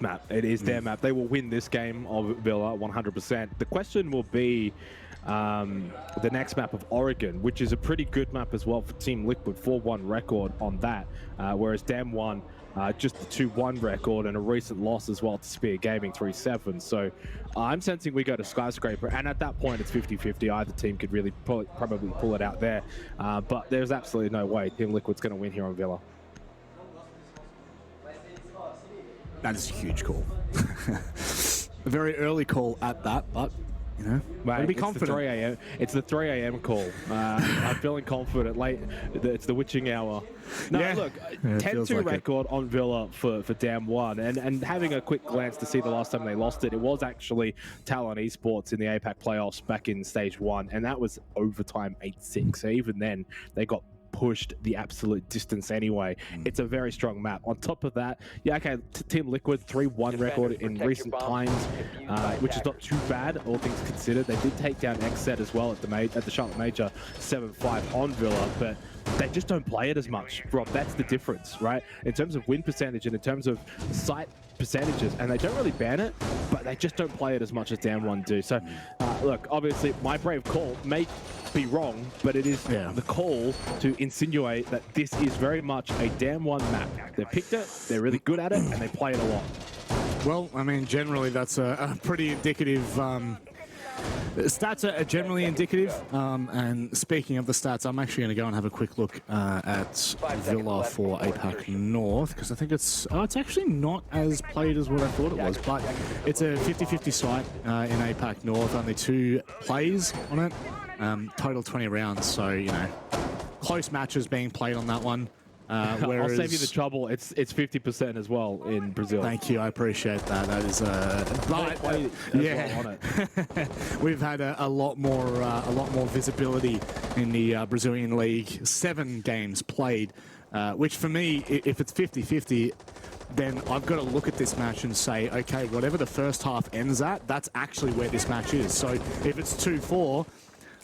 map. It is their map. They will win this game of Villa 100%. The question will be the next map of Oregon, which is a pretty good map as well for Team Liquid, 4-1 record on that, whereas DAMWON just the 2-1 record and a recent loss as well to Spear Gaming 3-7. So I'm sensing we go to Skyscraper, and at that point it's 50-50. Either team could really probably pull it out there, but there's absolutely no way Team Liquid's going to win here on Villa. That is a huge call. A very early call at that, but you know, Mate, be confident. It's the 3 a.m. call. I'm feeling confident. Late, it's the witching hour. No, yeah. Look, Yeah, 10-2 record on Villa for DAMWON, and having a quick glance to see the last time they lost it, it was actually Talon Esports in the APAC playoffs back in stage 1, and that was overtime 8-6. So even then, they got pushed the absolute distance anyway. It's a very strong map. On top of that, yeah, okay, Team Liquid 3-1 record in recent times, which is not too bad, all things considered. They did take down XZ as well at the Charlotte Major 7-5 on Villa, but they just don't play it as much, Rob. That's the difference, right? In terms of win percentage and in terms of site percentages, and they don't really ban it, but they just don't play it as much as DAMWON do. So, look, obviously, my brave call may be wrong, but it is the call to insinuate that this is very much a DAMWON map. They've picked it, they're really good at it, and they play it a lot. Well, I mean, generally that's a pretty indicative. Stats are generally indicative, and speaking of the stats, I'm actually going to go and have a quick look at Villa for APAC North, because I think it's actually not as played as what I thought it was, but it's a 50-50 site in APAC North, only 2 plays on it, total 20 rounds, so, you know, close matches being played on that one. I'll save you the trouble. It's 50% as well in Brazil. Thank you, I appreciate that. That is we've had a lot more visibility in the Brazilian league. 7 games played, which for me, if it's 50-50, then I've got to look at this match and say, okay, whatever the first half ends at, that's actually where this match is. So if it's 2-4.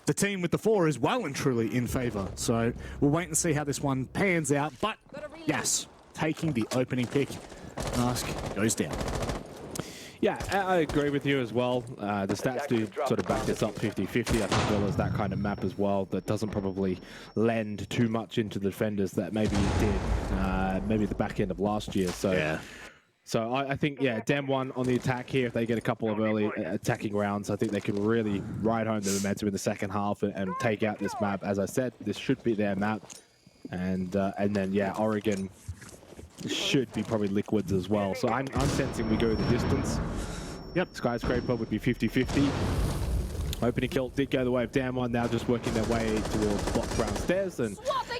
The team with the 4 is well and truly in favour. So we'll wait and see how this one pans out. But yes, taking the opening pick, Mask goes down. Yeah, I agree with you as well. The stats do sort of back this up 50-50. I think Villa's that kind of map as well that doesn't probably lend too much into the defenders that maybe it did maybe the back end of last year. So yeah. So I think, yeah, DAMWON on the attack here. If they get a couple of early attacking rounds, I think they can really ride home the momentum in the second half and take out this map. As I said, this should be their map. And then, yeah, Oregon should be probably Liquids as well. So I'm sensing we go the distance. Yep, Skyscraper would be 50-50. Opening kill did go the way of DAMWON, now just working their way towards block ground stairs, and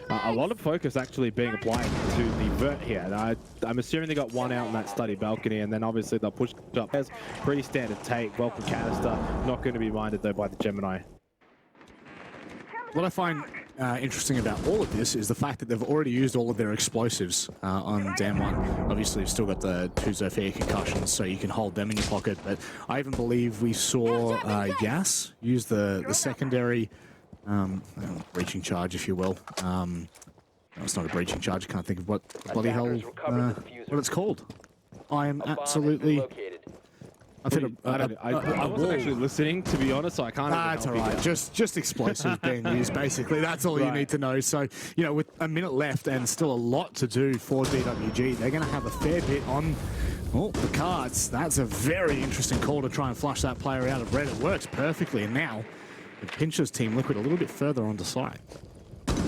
a lot of focus actually being applied to the vert here. And I'm assuming they got 1 out on that study balcony, and then obviously they'll push up. There's pretty standard take. Welcome canister, not going to be minded though by the Gemini. What I find interesting about all of this is the fact that they've already used all of their explosives on DAMWON. Obviously, you've still got the 2 Zofia concussions, so you can hold them in your pocket. But I even believe we saw Yas use the secondary breaching charge, if you will. No, it's not a breaching charge. I can't think of what bloody hell what it's called. I am absolutely. I wasn't actually listening, to be honest, so I can't. That's all right. Just explosives being used, basically. That's all you need to know. So, you know, with a minute left and still a lot to do for DWG, they're going to have a fair bit on the cards. That's a very interesting call to try and flush that player out of red. It works perfectly, and now it pinches Team Liquid a little bit further onto site.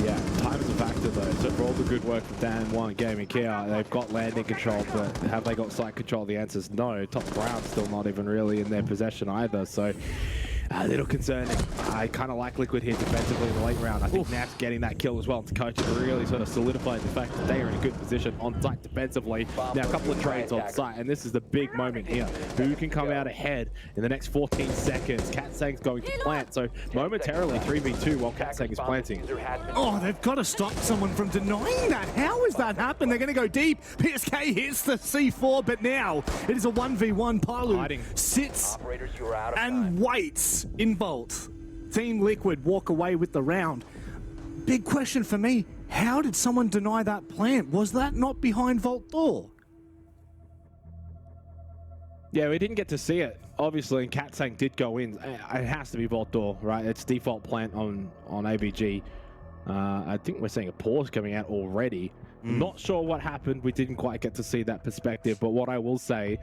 Yeah, time is a factor though. So for all the good work from DAMWON and Gaming Kia, they've got landing control, but have they got site control? The answer is no. Top ground still not even really in their possession either. So a little concerning. I kind of like Liquid here defensively in the late round. I think Nat's getting that kill as well to coach it really sort of solidified the fact that they are in a good position on site defensively. Now a couple of trades on site, and this is the big moment here. Who can come out ahead in the next 14 seconds? Katsang's going to plant, so momentarily 3v2 while Katsang is planting. Oh, they've got to stop someone from denying that. How has that happened? They're going to go deep. PSK hits the C4, but now it is a 1v1. Palu sits and waits in Vault. Team Liquid walk away with the round. Big question for me, how did someone deny that plant? Was that not behind Vault door? Yeah, we didn't get to see it, obviously, and Katsang did go in. It has to be Vault Door, right? It's default plant on ABG. I think we're seeing a pause coming out already. Not sure what happened. We didn't quite get to see that perspective, but what I will say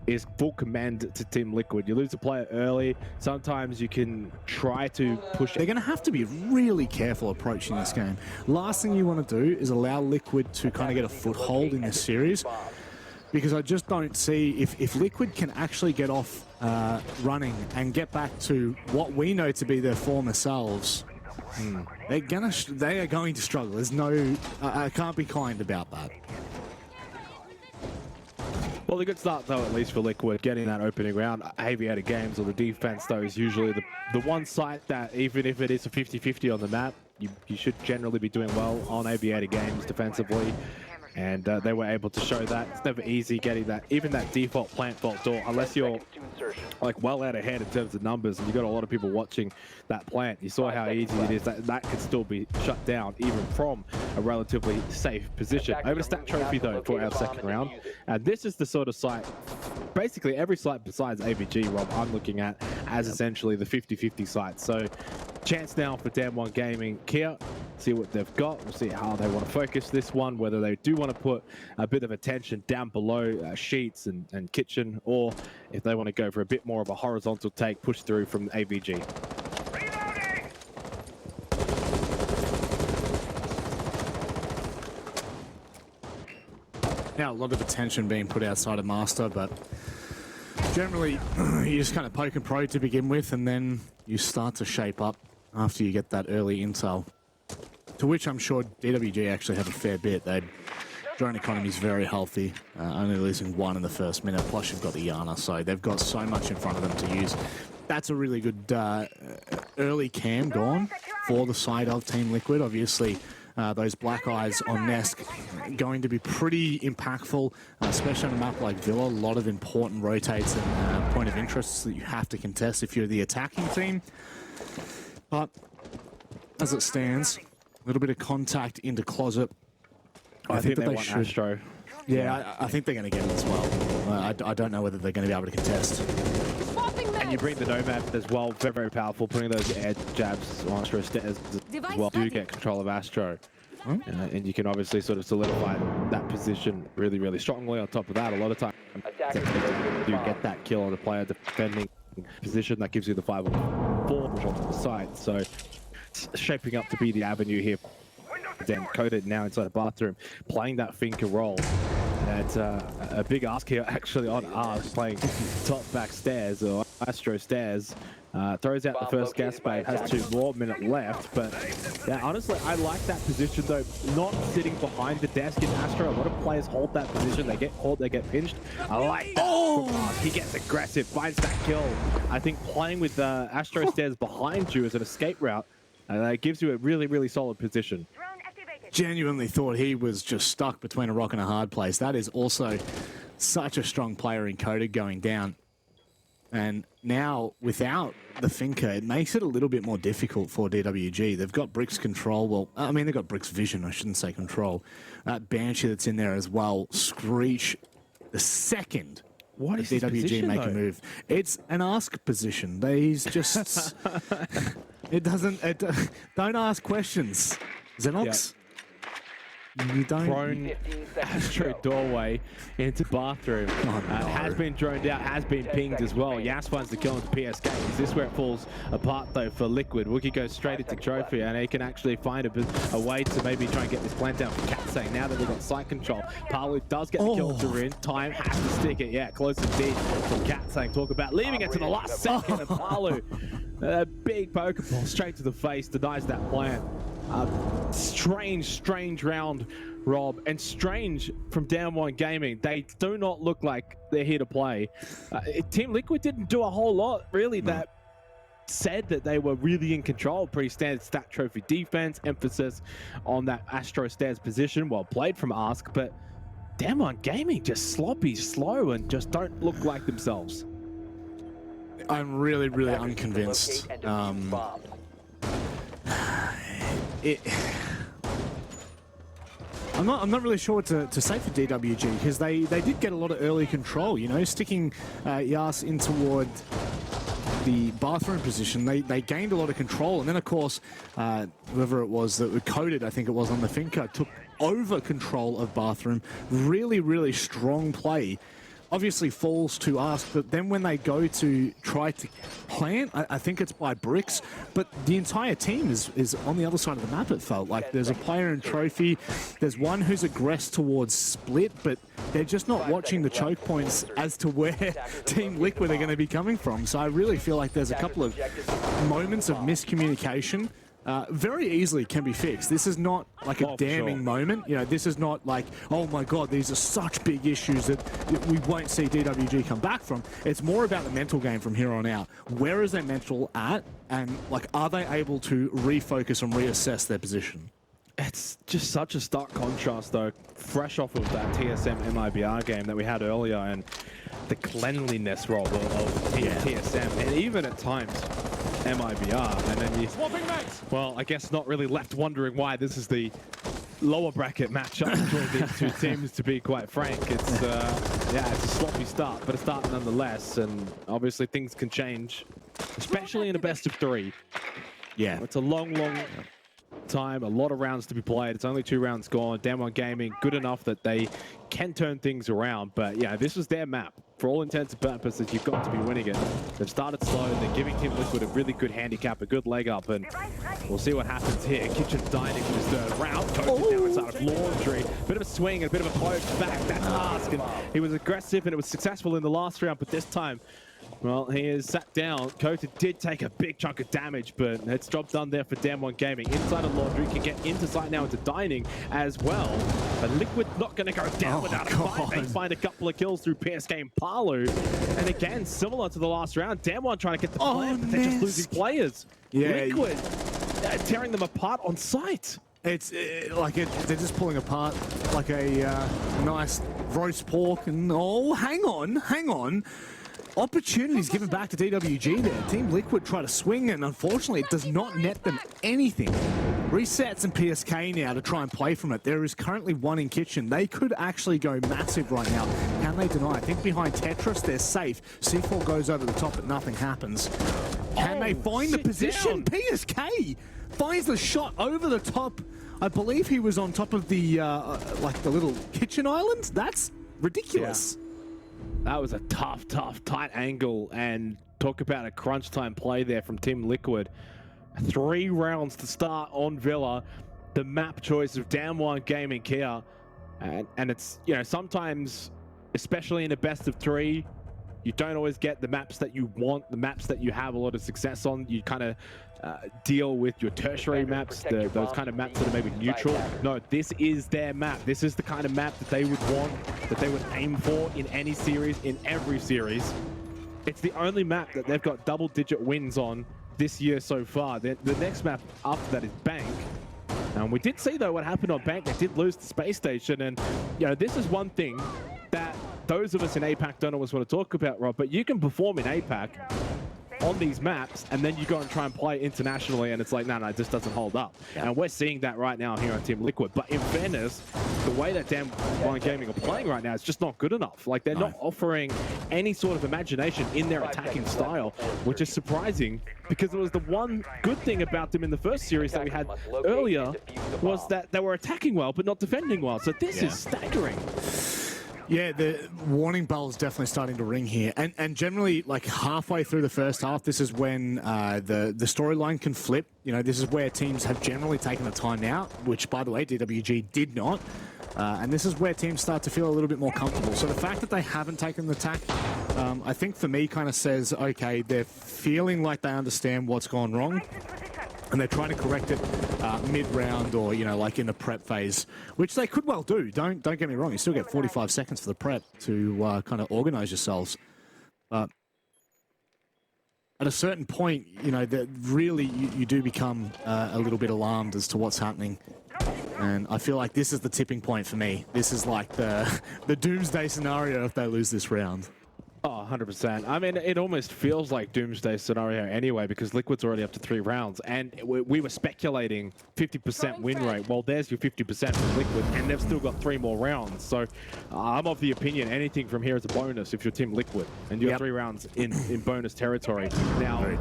is full command to Team Liquid. You lose a player early, sometimes you can try to push They're going to have to be really careful approaching this game. Last thing you want to do is allow Liquid to kind of get a foothold in this series, because I just don't see if Liquid can actually get off running and get back to what we know to be their former selves. They are going to struggle. There's no, I can't be kind about that. Well, a good start, though, at least for Liquid, getting that opening round. Aviator Games, or the defense, though, is usually the one site that, even if it is a 50-50 on the map, you should generally be doing well on Aviator Games defensively. And they were able to show that. It's never easy getting that, even that default plant Vault Door, unless you're like well out ahead in terms of numbers and you've got a lot of people watching that plant. You saw how easy it is. That could still be shut down even from a relatively safe position. Over to Stat Trophy, though, for our second round. And this is the sort of site, basically every site besides ABG, Rob, I'm looking at as essentially the 50-50 site. So chance now for DAMWON Gaming here. See what they've got. We'll see how they want to focus this one, whether they do want to put a bit of attention down below Sheets and Kitchen, or if they want to go for a bit more of a horizontal take, push through from AVG. Now, a lot of attention being put outside of Master, but generally you just kind of poke and probe to begin with, and then you start to shape up after you get that early intel. To which I'm sure DWG actually have a fair bit. Their drone economy is very healthy, only losing one in the first minute, plus you've got the Yana, so they've got so much in front of them to use. That's a really good early cam gone for the side of Team Liquid. Obviously, those black eyes on Nesk going to be pretty impactful, especially on a map like Villa. A lot of important rotates and point of interests that you have to contest if you're the attacking team. But as it stands, a little bit of contact into Closet. I think that they should. Astro. Yeah, I think they're going to get it as well. I don't know whether they're going to be able to contest. And you bring the Nomad as well, very, very powerful, putting those air jabs on Astro stairs as well. Do get control of Astro. And you can obviously sort of solidify that position really, really strongly. On top of that, a lot of times you get that kill on the player defending position. That gives you the 5-on-4 push onto the side. So it's shaping up to be the avenue here. Then Coded now inside the bathroom, playing that finger roll. That's a big ask here actually on Ask, playing top back stairs or Astro stairs. Throws out the first gas bait, has 2 more minutes left, but yeah, honestly, I like that position though, not sitting behind the desk in Astro. A lot of players hold that position, they get caught, they get pinched. I like that from Ask. He gets aggressive, finds that kill. I think playing with Astro stairs behind you as an escape route, that gives you a really, really solid position. Genuinely thought he was just stuck between a rock and a hard place. That is also such a strong player in Coded going down. And now, without the Finker, it makes it a little bit more difficult for DWG. They've got Brick's control. Well, I mean, they've got Brick's vision. I shouldn't say control. That Banshee that's in there as well. Screech, the second what is DWG position, make though? a move. It's an ask position. He's just... don't ask questions. Xenox? Yeah. You don't... Prone Astro doorway into bathroom. Oh, no. Has been droned out, has been pinged as well. Yas finds the kill into PSK. Is this where it falls apart though for Liquid? Wookie goes straight into Trophy and he can actually find a way to maybe try and get this plant down from Katsang. Now that they've got site control, Palu does get the kill to Rin. Time has to stick it. Yeah, close indeed from Katsang. Talk about leaving it to the last second of Palu. A big Pokeball straight to the face, denies that plant. Strange round, Rob, and strange from DAMWON Gaming. They do not look like they're here to play. Team Liquid didn't do a whole lot, really, that said that they were really in control. Pretty standard stat trophy defense, emphasis on that Astro stairs position. Well played from Ask, but DAMWON Gaming just sloppy, slow, and just don't look like themselves. I'm really, really unconvinced. I'm not really sure what to say for DWG, because they did get a lot of early control, you know, sticking Yas in toward the bathroom position. They gained a lot of control, and then of course whoever it was that coded, I think it was on the Finca, took over control of bathroom. Really strong play. Obviously falls to us, but then when they go to try to plant, I think it's by bricks, but the entire team is on the other side of the map, it felt like. There's a player in Trophy, there's one who's aggressed towards Split, but they're just not watching the choke points as to where Team Liquid are going to be coming from. So I really feel like there's a couple of moments of miscommunication. Very easily can be fixed. This is not like a damning moment. You know, this is not like, oh my God, these are such big issues that we won't see DWG come back from. It's more about the mental game from here on out. Where is their mental at? And like, are they able to refocus and reassess their position? It's just such a stark contrast, though, fresh off of that TSM MIBR game that we had earlier, and the cleanliness role of TSM, and even at times MIBR, and then you, well, I guess not really left wondering why this is the lower bracket matchup between these two teams, to be quite frank. It's yeah, it's a sloppy start, but a start nonetheless, and obviously things can change, especially in a best of 3. Yeah, it's a long time, a lot of rounds to be played. It's only 2 rounds gone. DAMWON Gaming, good enough that they can turn things around, but yeah, this was their map. For all intents and purposes, you've got to be winning it. They've started slow, they're giving Team Liquid a really good handicap, a good leg up, and we'll see what happens here. Kitchen Dining for his 3rd round, coaches down inside of Laundry. Bit of a swing and a bit of a poke back, that's Ask, and he was aggressive and it was successful in the last round, but this time, well, he is sat down. Kota did take a big chunk of damage, but it's job done there for DAMWON Gaming. Inside of Laundry, can get into sight now into Dining as well. But Liquid not going to go down without a fight. They find a couple of kills through PSK and Palu. And again, similar to the last round, DAMWON trying to get the plan, but they're just losing players. Yeah, Liquid tearing them apart on sight. It's like they're just pulling apart like a nice roast pork. And oh, hang on. Opportunities given back to DWG there. Team Liquid try to swing, and unfortunately it does not net them anything. Resets and PSK now to try and play from it. There is currently one in Kitchen. They could actually go massive right now. Can they deny? I think behind Tetris they're safe. C4 goes over the top, but nothing happens. Can they find the position? PSK finds the shot over the top. I believe he was on top of the like the little kitchen island. That's ridiculous. Yeah. That was a tough, tight angle, and talk about a crunch time play there from Team Liquid. 3 rounds to start on Villa. The map choice of DAMWON Gaming here, and it's, you know, sometimes, especially in a best of 3, you don't always get the maps that you want, the maps that you have a lot of success on. You kind of deal with your tertiary maps, those kind of maps that are maybe neutral. No, this is their map. This is the kind of map that they would want, that they would aim for in any series, in every series. It's the only map that they've got double-digit wins on this year so far. The next map after that is Bank. And we did see, though, what happened on Bank. They did lose the space station, and, you know, this is one thing that those of us in APAC don't always want to talk about, Rob, but you can perform in APAC on these maps, and then you go and try and play internationally, and it's like, no, it just doesn't hold up. Yeah. And we're seeing that right now here on Team Liquid. But in fairness, the way that DAMWON Gaming are playing right now is just not good enough. Like, they're not offering any sort of imagination in their attacking style, which is surprising, because it was the one good thing about them in the first series that we had earlier, was that they were attacking well, but not defending well. So this is staggering. Yeah, the warning bell is definitely starting to ring here. And generally, like halfway through the first half, this is when the storyline can flip. You know, this is where teams have generally taken a timeout, which, by the way, DWG did not. And this is where teams start to feel a little bit more comfortable. So the fact that they haven't taken the attack, I think for me kind of says, okay, they're feeling like they understand what's gone wrong, and they're trying to correct it mid-round, or, you know, like in the prep phase, which they could well do. Don't get me wrong, you still get 45 seconds for the prep to kind of organize yourselves. But at a certain point, you know, that really you do become a little bit alarmed as to what's happening. And I feel like this is the tipping point for me. This is like the doomsday scenario if they lose this round. Oh, 100%. I mean, it almost feels like Doomsday scenario anyway, because Liquid's already up to 3 rounds, and we were speculating 50% win rate. Well, there's your 50% from Liquid, and they've still got 3 more rounds. So I'm of the opinion anything from here is a bonus if you're Team Liquid, and you have 3 rounds in bonus territory. Now,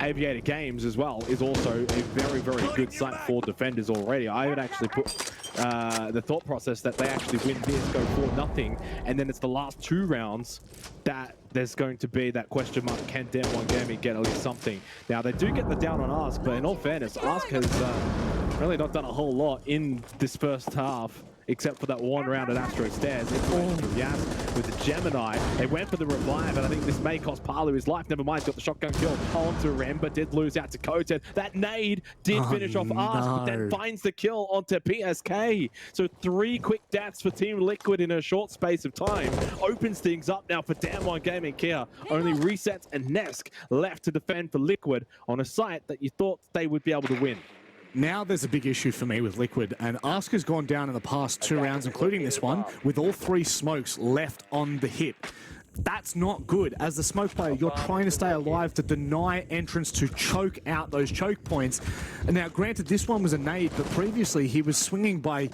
Aviator Games as well is also a very, very good site for defenders already. I would actually put the thought process that they actually win this, go 4-0, and then it's the last 2 rounds that there's going to be that question mark, can DAMWON Gaming get at least something? Now, they do get the down on Ask, but in all fairness, Ask has really not done a whole lot in this first half, except for that 1 round at Astro Stairs. It's Yas with the Gemini. They went for the revive, and I think this may cost Palu his life. Never mind, he's got the shotgun kill onto Rem, but did lose out to Koten. That nade did finish off Ask, but then finds the kill onto PSK. So 3 quick deaths for Team Liquid in a short space of time. Opens things up now for DAMWON Gaming Kia. Only Resets and Nesk left to defend for Liquid on a site that you thought they would be able to win. Now there's a big issue for me with Liquid, and Ask has gone down in the past 2 rounds, including this one, with all 3 smokes left on the hip. That's not good. As the smoke player, you're trying to stay alive to deny entrance to choke out those choke points. Now, granted, this one was a nade, but previously he was swinging by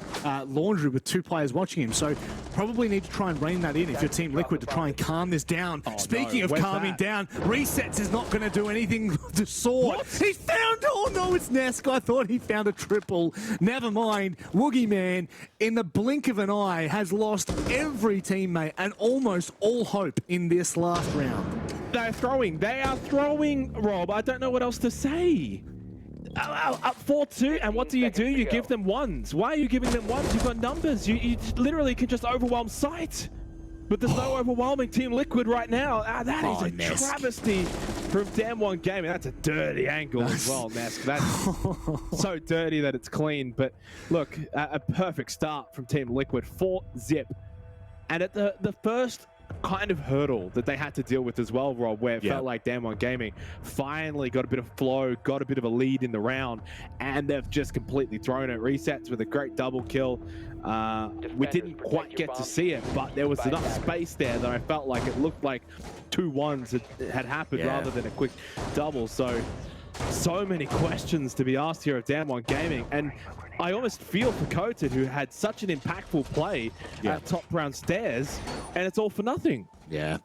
Laundry with 2 players watching him. So probably need to try and rein that in if you're Team Liquid to try and calm this down. Speaking of calming down, Resets is not going to do anything to Sword. What? He found, oh no, it's Nesk. I thought he found a triple. Never mind. Woogie Man, in the blink of an eye, has lost every teammate and almost all hope in this last round. They are throwing, Rob. I don't know what else to say. Up 4-2, and what do? You give them ones. Why are you giving them ones? You've got numbers. You literally can just overwhelm sight. But there's no overwhelming Team Liquid right now. That is a travesty from DAMWON Gaming. That's a dirty angle as well, Nesk. That's so dirty that it's clean. But look, a perfect start from Team Liquid. 4-0. And at the first kind of hurdle that they had to deal with as well, Rob, where it felt like DAMWON Gaming finally got a bit of flow, got a bit of a lead in the round, and they've just completely thrown it. Resets with a great double kill. We didn't quite get to see it, but there was enough space there that I felt like it looked like 2 ones had happened rather than a quick double. So many questions to be asked here of DAMWON Gaming, and I almost feel for Koten, who had such an impactful play at top round stairs, and it's all for nothing. Yeah.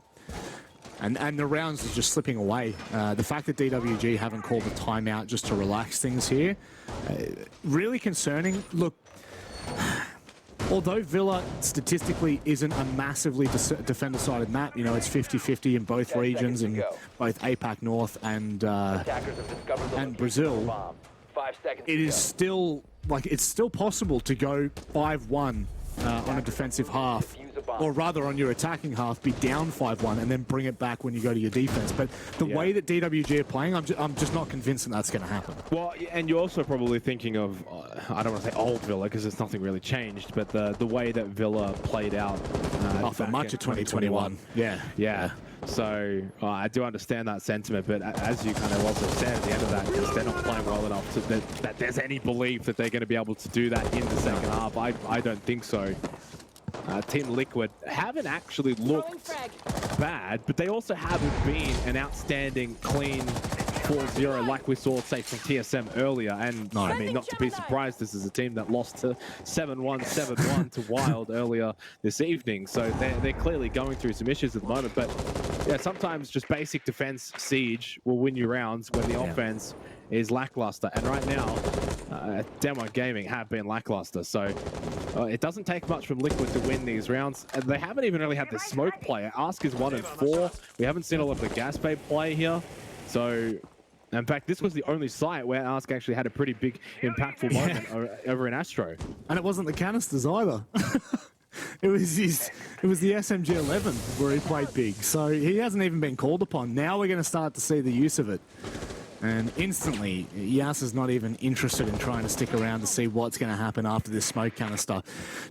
And the rounds are just slipping away. The fact that DWG haven't called the timeout just to relax things here, really concerning. Look, although Villa statistically isn't a massively defender-sided map, you know, it's 50-50 in both regions, in both APAC North and Brazil, it is still, like, it's still possible to go 5-1 on a defensive half, or rather on your attacking half, be down 5-1 and then bring it back when you go to your defense. But the way that DWG are playing, I'm just not convinced that that's going to happen. Well, and you're also probably thinking of, I don't want to say old Villa because there's nothing really changed, but the way that Villa played out for much of 2021. Yeah. So I do understand that sentiment, but as you kind of also said at the end of that, because they're not playing well enough that there's any belief that they're going to be able to do that in the second half. I don't think so. Team Liquid haven't actually looked bad, but they also haven't been an outstanding, clean 4-0 like we saw, say, from TSM earlier. And I mean, not to be surprised, this is a team that lost to 7-1, 7-1 to Wild earlier this evening. So they're clearly going through some issues at the moment. But yeah, sometimes just basic defense siege will win you rounds when the offense is lackluster. And right now, DAMWON Gaming have been lackluster. So it doesn't take much from Liquid to win these rounds. And they haven't even really had the smoke play. Ask is 1-4. We haven't seen a lot of the gas babe play here. So, in fact, this was the only site where Ask actually had a pretty big, impactful moment over in Astro. And it wasn't the canisters either. It was the SMG-11 where he played big. So he hasn't even been called upon. Now we're going to start to see the use of it. And instantly, Yas is not even interested in trying to stick around to see what's going to happen after this smoke canister.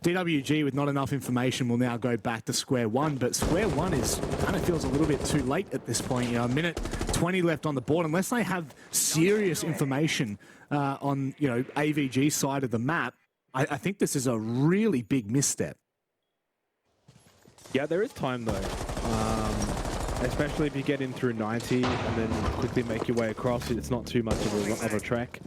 DWG, with not enough information, will now go back to square one. But square one kind of feels a little bit too late at this point. You know, a minute 20 left on the board. Unless they have serious information on, you know, AVG's side of the map, I think this is a really big misstep. Yeah, there is time though. especially if you get in through 90 and then quickly make your way across. It's not too much of a trek.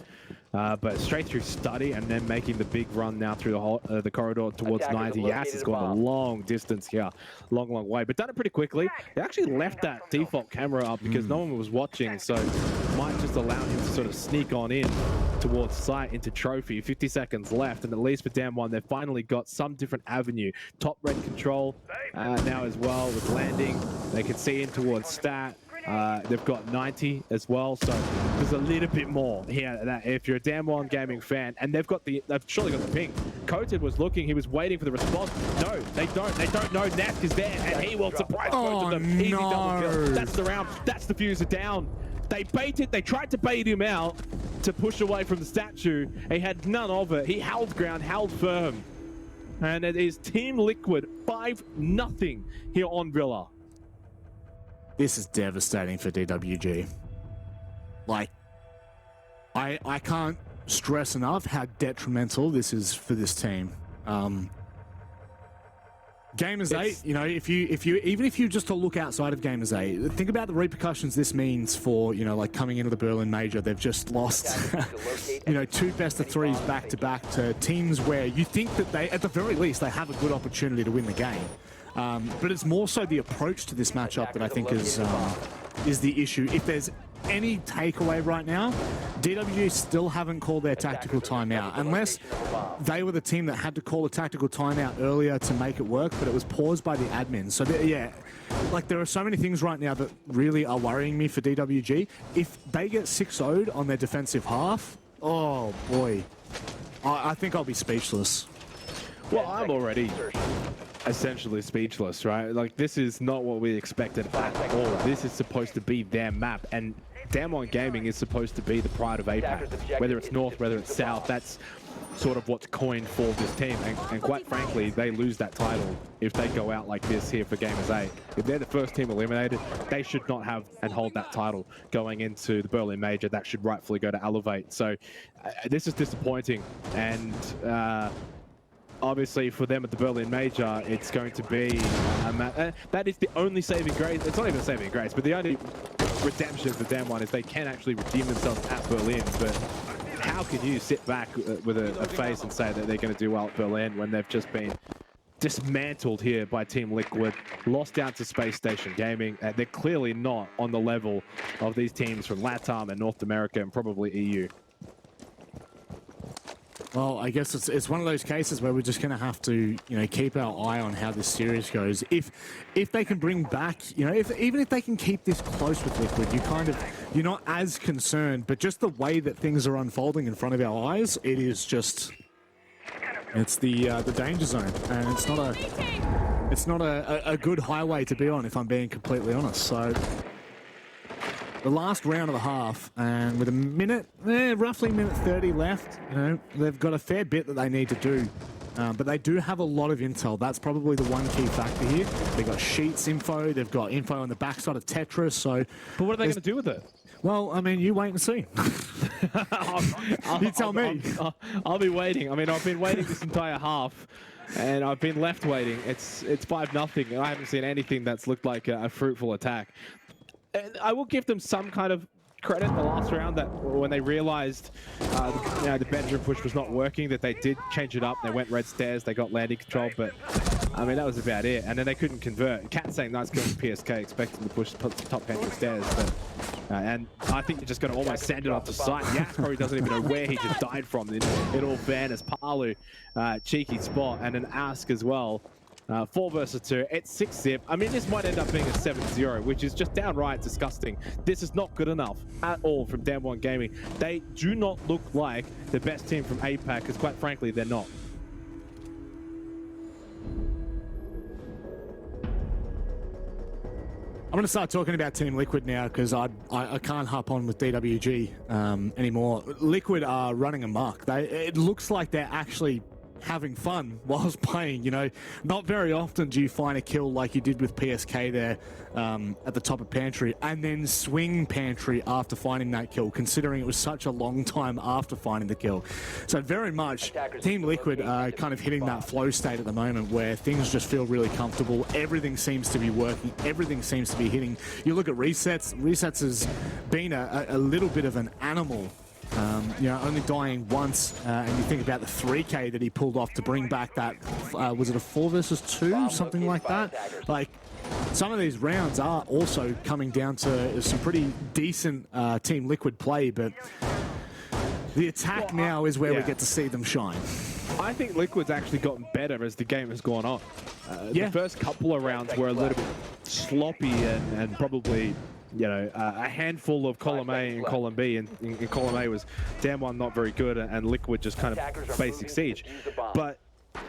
But straight through study and then making the big run now through the corridor towards 90. Yas has gone a long distance here, long way, but done it pretty quickly. They actually left that default camera up because no one was watching, so might just allow him to sort of sneak on in towards sight into trophy. 50 seconds left, and at least for DAMWON, they've finally got some different avenue. Top red control now as well with landing. They can see in towards stat. They've got 90 as well, so there's a little bit more here. That if you're a DAMWON gaming fan, and they've surely got the ping. Coated was looking, he was waiting for the response. No, they don't know Nask is there, and he will surprise both of them. Easy double kill. That's the round. That's the fuser down. They tried to bait him out to push away from the statue. He had none of it. He held ground, held firm. And it is Team Liquid 5-0 here on Villa. This is devastating for DWG. Like, I can't stress enough how detrimental this is for this team. Gamers8, you know, even if you just to look outside of Gamers8, think about the repercussions this means for, you know, like coming into the Berlin Major. They've just lost, you know, 2 best-of-3s back-to-back to teams where you think that they, at the very least, they have a good opportunity to win the game. But it's more so the approach to this matchup that I think is the issue. If there's any takeaway right now, DWG still haven't called their tactical timeout, unless they were the team that had to call a tactical timeout earlier to make it work, but it was paused by the admin. So yeah, like there are so many things right now that really are worrying me for DWG. If they get 6-0'd on their defensive half, oh boy, I think I'll be speechless. Well, I'm already essentially speechless, right? Like, this is not what we expected at all. This is supposed to be their map, and DAMWON Gaming is supposed to be the pride of APAC. Whether it's North, whether it's South, that's sort of what's coined for this team. And quite frankly, they lose that title if they go out like this here for Gamers8. If they're the first team eliminated, they should not have and hold that title going into the Berlin Major. That should rightfully go to Elevate. So this is disappointing, and obviously for them at the Berlin Major, it's going to be that is the only saving grace. It's not even a saving grace, but the only redemption for DAMWON is they can actually redeem themselves at Berlin. But how can you sit back with a face and say that they're going to do well at Berlin when they've just been dismantled here by Team Liquid, lost down to Space Station Gaming? They're clearly not on the level of these teams from LATAM and North America and probably EU. Well, I guess it's one of those cases where we're just going to have to, you know, keep our eye on how this series goes. If they can bring back, you know, even if they can keep this close with Liquid, you're not as concerned. But just the way that things are unfolding in front of our eyes, it's the danger zone, and it's not a good highway to be on, if I'm being completely honest. So the last round of the half, and with a minute, roughly minute 30 left, you know, they've got a fair bit that they need to do. But they do have a lot of intel. That's probably the one key factor here. They've got Sheets info, they've got info on the backside of Tetris, so... But what are they going to do with it? Well, I mean, you wait and see. You tell me. I'll be waiting. I mean, I've been waiting this entire half, and I've been left waiting. It's 5-0, and I haven't seen anything that's looked like a fruitful attack. And I will give them some kind of credit in the last round that when they realized the bedroom push was not working, that they did change it up. They went red stairs, they got landing control, but I mean, that was about it. And then they couldn't convert. Cat saying nice kill from PSK, expecting to push the top pantry stairs. But, and I think you're just going to almost send it off to sight. Yas probably doesn't even know where he just died from. In all fairness, Palu, cheeky spot, and an Ask as well. 4 versus 2, it's 6-zip. I mean, this might end up being a 7-0, which is just downright disgusting. This is not good enough at all from DAMWON Gaming. They do not look like the best team from APAC, because quite frankly, they're not. I'm going to start talking about Team Liquid now, because I can't hop on with DWG anymore. Liquid are running amok. It looks like they're actually having fun whilst playing. You know, not very often do you find a kill like you did with PSK there at the top of Pantry, and then swing Pantry after finding that kill, considering it was such a long time after finding the kill. So very much Team Liquid are kind of hitting that flow state at the moment where things just feel really comfortable. Everything seems to be working. Everything seems to be hitting. You look at Resets. Resets has been a little bit of an animal. You know, only dying once, and you think about the 3K that he pulled off to bring back that, was it a 4 versus 2, something like that? Like, some of these rounds are also coming down to some pretty decent Team Liquid play, but the attack now is where we get to see them shine. I think Liquid's actually gotten better as the game has gone on. The first couple of rounds were a little bit sloppy and probably, you know, a handful of column A and column B, and in column A was DAMWON not very good, and Liquid just kind of basic siege. But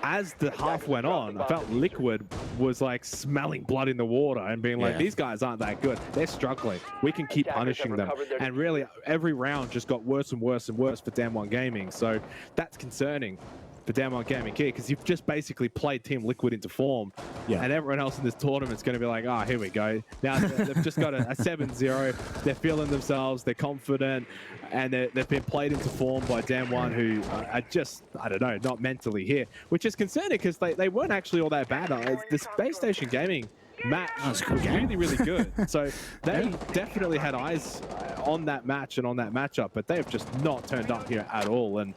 as the half went on, I felt Liquid was like smelling blood in the water and being like, these guys aren't that good. They're struggling. We can keep punishing them. And really, every round just got worse and worse and worse for DAMWON Gaming. So that's concerning for DAMWON Gaming here, because you've just basically played Team Liquid into form, and everyone else in this tournament's going to be like, oh, here we go. Now they've just got a 7-0. They're feeling themselves. They're confident, and they've been played into form by DAMWON, who are just, I don't know, not mentally here, which is concerning because they weren't actually all that bad. The Space Station Gaming match was really, really good. So they definitely had eyes on that match and on that matchup, but they have just not turned up here at all. And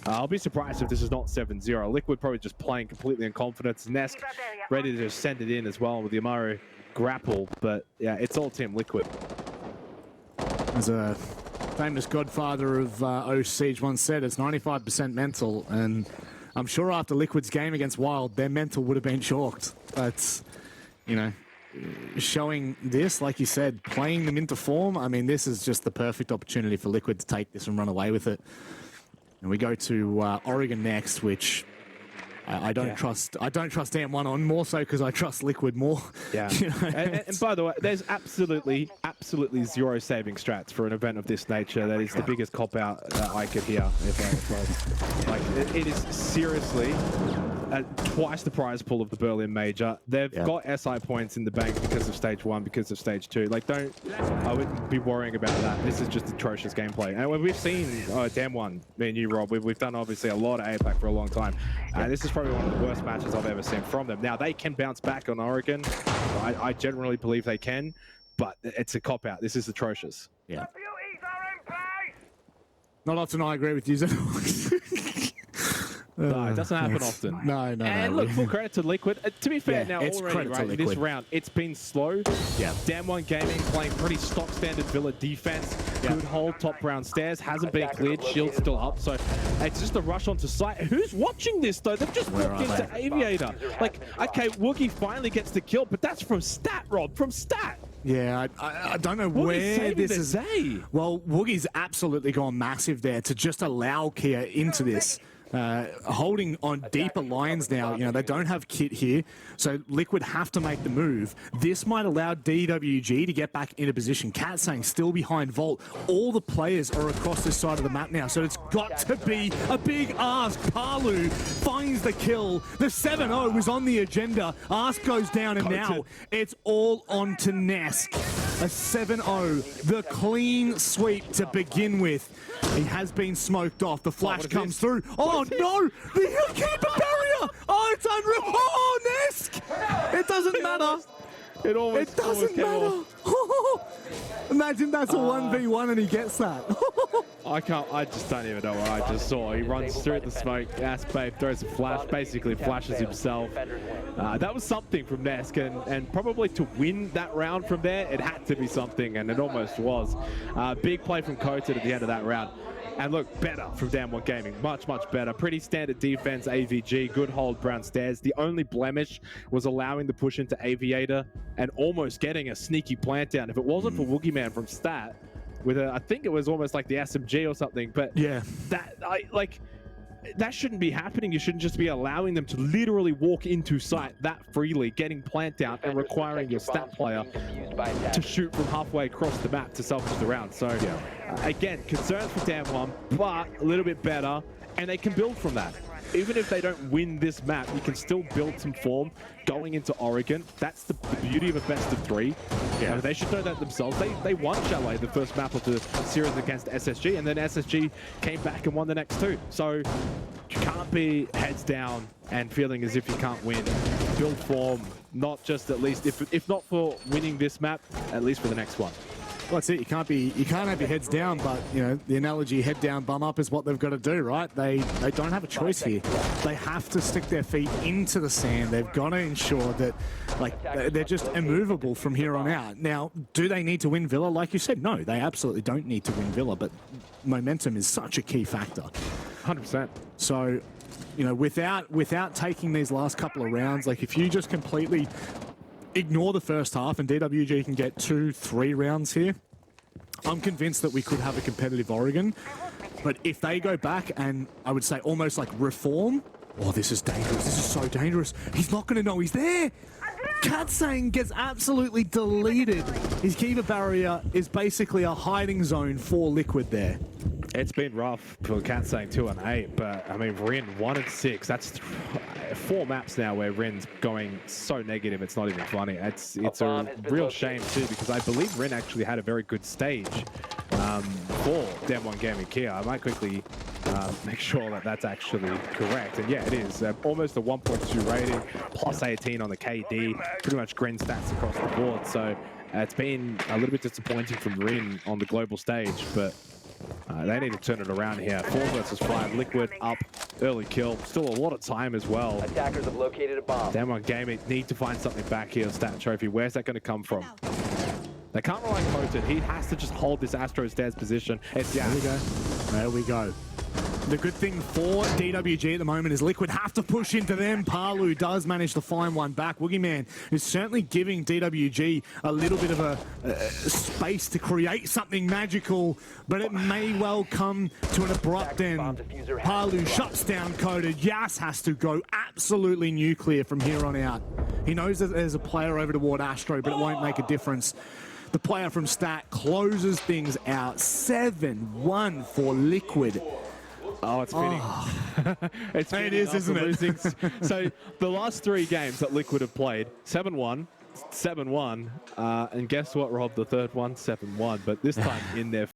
I'll be surprised if this is not 7-0. Liquid probably just playing completely in confidence. Nesk ready to just send it in as well with the Amaru grapple. But yeah, it's all Team Liquid. As a famous godfather of Siege once said, it's 95% mental. And I'm sure after Liquid's game against Wild, their mental would have been chalked. But, you know, showing this, like you said, playing them into form, I mean, this is just the perfect opportunity for Liquid to take this and run away with it. And we go to Oregon next, which I don't trust. I don't trust DAMWON on, more so because I trust Liquid more. Yeah. You know? and by the way, there's absolutely zero saving strats for an event of this nature. That is the biggest cop out that I could hear. Like, it is seriously twice the prize pool of the Berlin Major. They've got SI points in the bank because of stage 1, because of stage 2. Like, I wouldn't be worrying about that. This is just atrocious gameplay. And we've seen DAMWON, me and you, Rob, we've done obviously a lot of APAC for a long time. This is probably one of the worst matches I've ever seen from them. Now, they can bounce back on Oregon. I generally believe they can, but it's a cop-out. This is atrocious. Yeah. Not often I agree with you, Xenox. No, it doesn't happen often. No. And look, full credit to Liquid. To be fair, now already, right, this round, it's been slow. Yeah. DAMWON Gaming playing pretty stock standard Villa defense. Good hold, top round stairs, hasn't been cleared, shield's still up. So it's just a rush onto site. Who's watching this though? They've just walked into Aviator. Like, okay, Woogie finally gets the kill, but that's from stat, Rob, from stat. Yeah, I don't know where this is. Well, Woogie's absolutely gone massive there to just allow Kia into this. Holding on deeper lines now. You know, they don't have kit here, so Liquid have to make the move. This might allow DWG to get back into position. Cat saying still behind Vault. All the players are across this side of the map now, so it's got to be a big ask. Palu finds the kill. The 7-0 was on the agenda. Ask goes down, and now it's all on to Nesk. A 7-0, the clean sweep to begin with. He has been smoked off. The flash comes through. Oh no! The Hillkeeper barrier! Oh, it's unreal! Oh, Nesk! It doesn't matter. It doesn't matter. Imagine that's a 1v1 and he gets that. I just don't even know what I just saw. He runs through the smoke. Aspape throws a flash, basically flashes himself. That was something from Nesk, and probably to win that round from there, it had to be something, and it almost was. Big play from Kota at the end of that round. And look, better from DAMWON Gaming. Much better. Pretty standard defense, AVG, good hold, brown stairs. The only blemish was allowing the push into Aviator and almost getting a sneaky plant down. If it wasn't for Woogie Man from Stat, with I think it was almost like the SMG or something, but that shouldn't be happening. You shouldn't just be allowing them to literally walk into sight that freely, getting plant down and requiring your stat player to shoot from halfway across the map to salvage the round. So again, concerns for DAMWON, but a little bit better, and they can build from that. even if they don't win this map, you can still build some form going into Oregon. That's the beauty of a best of 3. Yeah. They should know that themselves. They won Chalet the first map of the series against SSG, and then SSG came back and won the next 2. So you can't be heads down and feeling as if you can't win. Build form, not just at least, if not for winning this map, at least for the next one. Well, that's it. You can't have your heads down, but you know the analogy head down, bum up is what they've got to do, right? They don't have a choice here. They have to stick their feet into the sand. They've got to ensure that they're just immovable from here on out. Now, do they need to win Villa? Like you said, no, they absolutely don't need to win Villa, but momentum is such a key factor. 100%. So, you know, without taking these last couple of rounds, like if you just completely ignore the first half and DWG can get 2-3 rounds here, I'm convinced that we could have a competitive Oregon. But if they go back and I would say almost like reform, oh, this is dangerous. This is so dangerous. He's not going to know he's there. Katsang gets absolutely deleted. His Kiva barrier is basically a hiding zone for Liquid there. It's been rough for Katsang 2 and 8, but I mean, Rin 1 and 6. That's 4 maps now where Rin's going so negative. It's not even funny. It's a real shame too, because I believe Rin actually had a very good stage for DAMWON Gaming Kia. I might quickly make sure that that's actually correct. And yeah, it is almost a 1.2 rating, plus 18 on the KD, pretty much green stats across the board. So it's been a little bit disappointing from Rin on the global stage, but they need to turn it around here. 4 versus 5. Liquid up. Early kill. Still a lot of time as well. Attackers have located a bomb. DAMWON Gaming need to find something back here. Stat trophy. Where's that going to come from? They can't rely on Coated. He has to just hold this Astro stairs position. It's There we go. There we go. The good thing for DWG at the moment is Liquid have to push into them. Palu does manage to find one back. Woogieman is certainly giving DWG a little bit of a space to create something magical, but it may well come to an abrupt end. Palu shuts down Coded. Yas has to go absolutely nuclear from here on out. He knows that there's a player over toward Astro, but it won't make a difference. The player from Stat closes things out. 7-1 for Liquid. Oh, it's fitting. Oh. It is, isn't it? Losing. So the last 3 games that Liquid have played, 7-1, 7-1, and guess what, Rob? The third one, 7-1, but this time in their